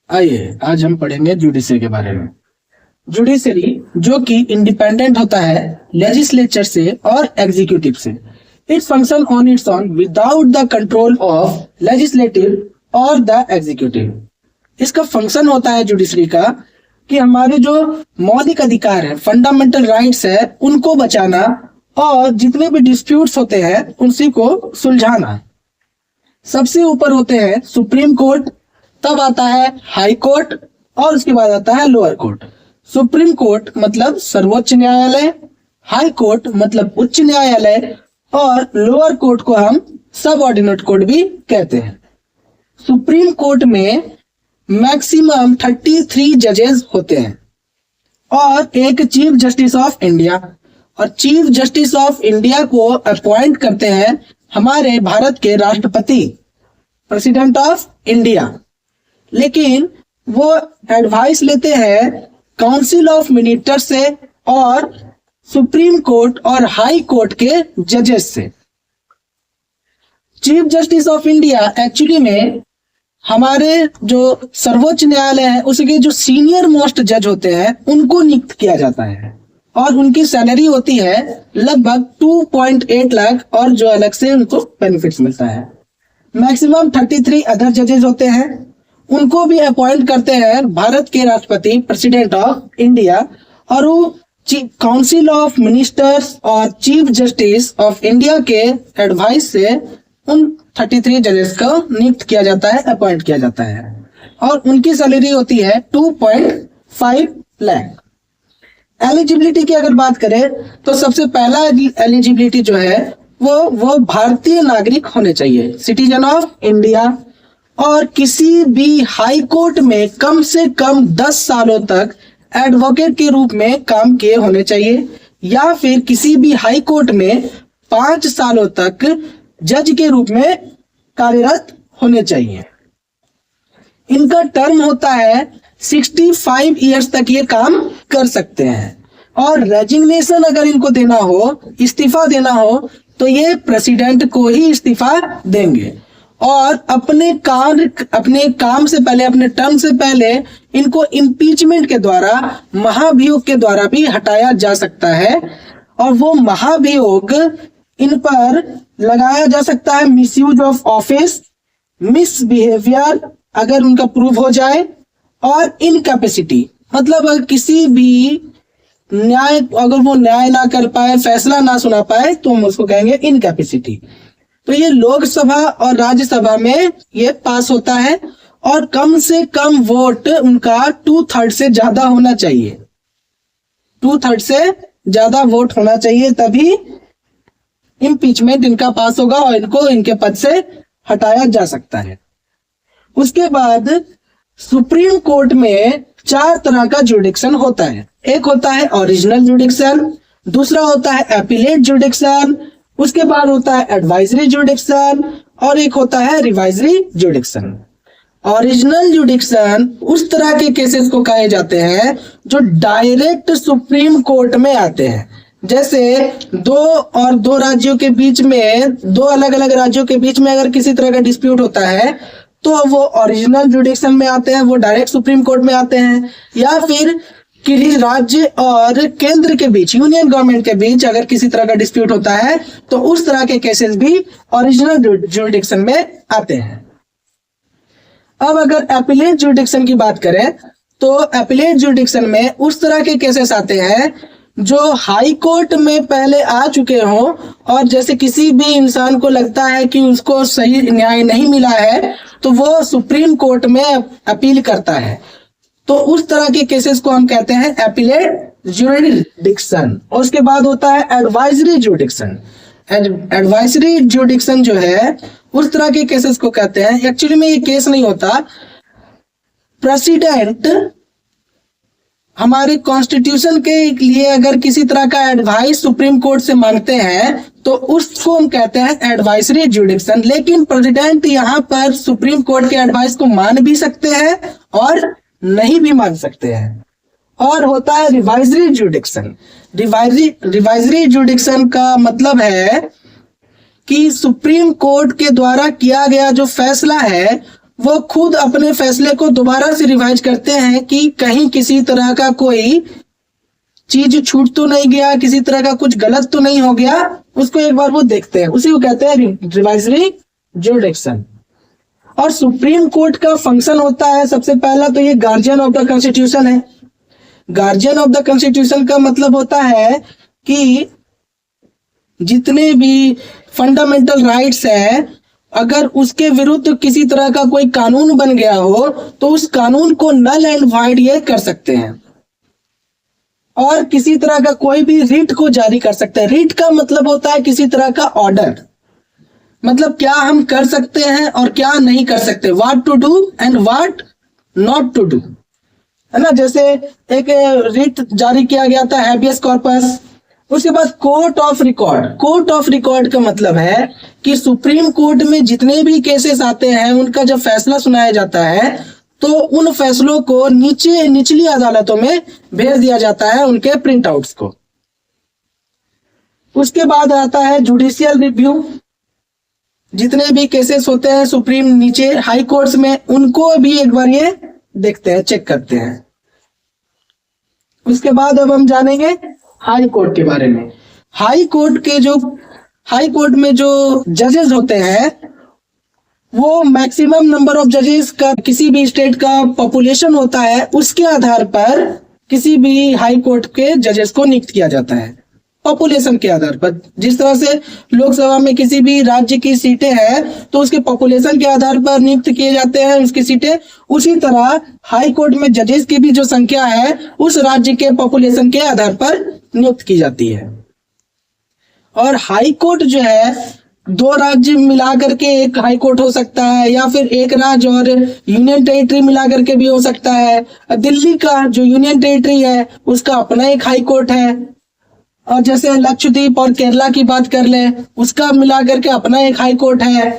आइए आज हम पढ़ेंगे जुडिशरी के बारे में। जुडिशरी जो कि इंडिपेंडेंट होता है लेजिस्लेचर से और एग्जीक्यूटिव से। It function on its own without the control of legislative और द एग्जीक्यूटिव। इसका फंक्शन होता है जुडिशरी का कि हमारे जो मौलिक अधिकार है, फंडामेंटल राइट्स है, उनको बचाना और जितने भी डिस्प्यूट्स होते हैं उसी को सुलझाना। सबसे ऊपर होते हैं सुप्रीम कोर्ट, तब आता है हाई कोर्ट और उसके बाद आता है लोअर कोर्ट। सुप्रीम कोर्ट मतलब सर्वोच्च न्यायालय, हाई कोर्ट मतलब उच्च न्यायालय और लोअर कोर्ट को हम सब ऑर्डिनेट कोर्ट भी कहते हैं। सुप्रीम कोर्ट में मैक्सिमम 33 जजेस होते हैं और एक चीफ जस्टिस ऑफ इंडिया, और चीफ जस्टिस ऑफ इंडिया को अपॉइंट करते हैं हमारे भारत के राष्ट्रपति, प्रेसिडेंट ऑफ इंडिया। लेकिन वो एडवाइस लेते हैं काउंसिल ऑफ मिनिस्टर से और सुप्रीम कोर्ट और हाई कोर्ट के जजेस से। Chief justice of India actually में हमारे जो सर्वोच्च न्यायालय है उसके जो सीनियर मोस्ट जज होते हैं उनको नियुक्त किया जाता है और उनकी सैलरी होती है लगभग 2.8 लाख और जो अलग से उनको बेनिफिट्स मिलता है। मैक्सिमम 33 अदर जजेस होते हैं, उनको भी अपॉइंट करते हैं भारत के राष्ट्रपति, प्रेसिडेंट ऑफ इंडिया, और वो काउंसिल ऑफ मिनिस्टर्स और चीफ जस्टिस ऑफ इंडिया के एडवाइस से उन 33 जजेस को नियुक्त किया जाता है, अपॉइंट किया जाता है और उनकी सैलरी होती है 2.5 लाख। एलिजिबिलिटी की अगर बात करें तो सबसे पहला एलिजिबिलिटी जो है वो भारतीय नागरिक होने चाहिए, सिटीजन ऑफ इंडिया, और किसी भी हाई कोर्ट में कम से कम 10 सालों तक एडवोकेट के रूप में काम किए होने चाहिए, या फिर किसी भी हाई कोर्ट में 5 सालों तक जज के रूप में कार्यरत होने चाहिए। इनका टर्म होता है 65 इयर्स तक ये काम कर सकते हैं, और रेजिग्नेशन अगर इनको देना हो, इस्तीफा देना हो, तो ये प्रेसिडेंट को ही इस्तीफा देंगे और अपने काम से पहले, अपने टर्म से पहले इनको इम्पीचमेंट के द्वारा, महाभियोग के द्वारा भी हटाया जा सकता है, और वो महाभियोग इन पर लगाया जा सकता है मिसयूज ऑफ ऑफिस, मिसबिहेवियर अगर उनका प्रूव हो जाए, और इनकैपेसिटी मतलब अगर किसी भी अगर वो न्याय ना कर पाए, फैसला ना सुना पाए, तो हम उसको कहेंगे इनकैपेसिटी। तो ये लोकसभा और राज्यसभा में ये पास होता है और कम से कम वोट उनका 2/3 से ज्यादा होना चाहिए, 2/3 से ज्यादा वोट होना चाहिए, तभी इम्पीचमेंट इनका पास होगा और इनको इनके पद से हटाया जा सकता है। उसके बाद सुप्रीम कोर्ट में 4 तरह का जुडिक्शन होता है। एक होता है ओरिजिनल जुडिक्शन, दूसरा होता है एपीलेट जुडिक्शन, उसके बाद होता है एडवाइजरी जुडिक्शन और एक होता है रिवाइजरी जुडिक्शन। ओरिजिनल जुडिक्शन उस तरह के केसेस को कहे जाते हैं जो डायरेक्ट सुप्रीम कोर्ट में आते हैं। जैसे दो राज्यों के बीच में, 2 अलग अलग राज्यों के बीच में अगर किसी तरह का डिस्प्यूट होता है तो वो ओरिजिनल जुडिक्शन में आते हैं, वो डायरेक्ट सुप्रीम कोर्ट में आते हैं। या फिर किसी राज्य और केंद्र के बीच, यूनियन गवर्नमेंट के बीच अगर किसी तरह का डिस्प्यूट होता है तो उस तरह के केसेस भी ओरिजिनल जुडिक्शन में आते हैं। अब अगर एपीलेट जुडिक्शन की बात करें तो एपीलेट जुडिक्शन में उस तरह के केसेस आते हैं जो हाई कोर्ट में पहले आ चुके हों, और जैसे किसी भी इंसान को लगता है कि उसको सही न्याय नहीं मिला है तो वो सुप्रीम कोर्ट में अपील करता है, तो उस तरह के केसेस को हम कहते हैं एपीलेट जुडिक्शन। और उसके बाद होता है एडवाइजरी जुडिक्शन। एडवाइजरी जुडिक्शन जो है उस तरह के केसेस को कहते हैं, एक्चुअली में ये केस नहीं होता, प्रेसिडेंट हमारे कॉन्स्टिट्यूशन के लिए अगर किसी तरह का एडवाइस सुप्रीम कोर्ट से मांगते हैं तो उसको हम कहते हैं एडवाइजरी जुडिक्शन। लेकिन प्रेसिडेंट यहाँ पर सुप्रीम कोर्ट के एडवाइस को मान भी सकते हैं और नहीं भी मान सकते हैं। और होता है रिवाइजरी जुडिक्शन। रिवाइजरी जुडिक्शन का मतलब है कि सुप्रीम कोर्ट के द्वारा किया गया जो फैसला है वो खुद अपने फैसले को दोबारा से रिवाइज करते हैं कि कहीं किसी तरह का कोई चीज छूट तो नहीं गया, किसी तरह का कुछ गलत तो नहीं हो गया, उसको एक बार वो देखते हैं, उसी को कहते हैं रिवाइजरी जुरिडिक्शन। और सुप्रीम कोर्ट का फंक्शन होता है, सबसे पहला तो ये गार्जियन ऑफ द कॉन्स्टिट्यूशन है। गार्जियन ऑफ द कॉन्स्टिट्यूशन का मतलब होता है कि जितने भी फंडामेंटल राइट्स है, अगर उसके विरुद्ध किसी तरह का कोई कानून बन गया हो तो उस कानून को नल एंड वाइड ये कर सकते हैं, और किसी तरह का कोई भी रिट को जारी कर सकते हैं। रिट का मतलब होता है किसी तरह का ऑर्डर, मतलब क्या हम कर सकते हैं और क्या नहीं कर सकते, what to do and what not to do, है ना। जैसे एक रिट जारी किया गया था, हैबियस कॉर्पस। उसके बाद court of record. Court of record का मतलब है कि सुप्रीम कोर्ट में जितने भी केसेस आते हैं उनका जब फैसला सुनाया जाता है तो उन फैसलों को निचली अदालतों में भेज दिया जाता है, उनके प्रिंट आउट्स को। उसके बाद आता है जुडिशियल रिव्यू। जितने भी केसेस होते हैं सुप्रीम नीचे हाई कोर्ट्स में, उनको भी एक बार ये देखते हैं, चेक करते हैं। उसके बाद अब हम जानेंगे हाई कोर्ट के बारे में। हाई कोर्ट में जो जजेस होते हैं वो मैक्सिमम नंबर ऑफ जजेस का किसी भी स्टेट का पॉपुलेशन होता है, उसके आधार पर किसी भी हाई कोर्ट के जजेस को नियुक्त किया जाता है, पॉपुलेशन के आधार पर। जिस तरह से लोकसभा में किसी भी राज्य की सीटें हैं तो उसके पॉपुलेशन के आधार पर नियुक्त किए जाते हैं उसकी सीटें, उसी तरह हाई कोर्ट में जजेस की भी जो संख्या है उस राज्य के पॉपुलेशन के आधार पर नियुक्त की जाती है। और हाई कोर्ट जो है दो राज्य मिला करके एक हाई कोर्ट हो सकता है, या फिर एक राज्य और यूनियन टेरिटरी मिला करके भी हो सकता है। दिल्ली का जो यूनियन टेरिटरी है उसका अपना एक हाई कोर्ट है, और जैसे लक्षद्वीप और केरला की बात कर ले उसका मिला करके अपना एक हाई कोर्ट है।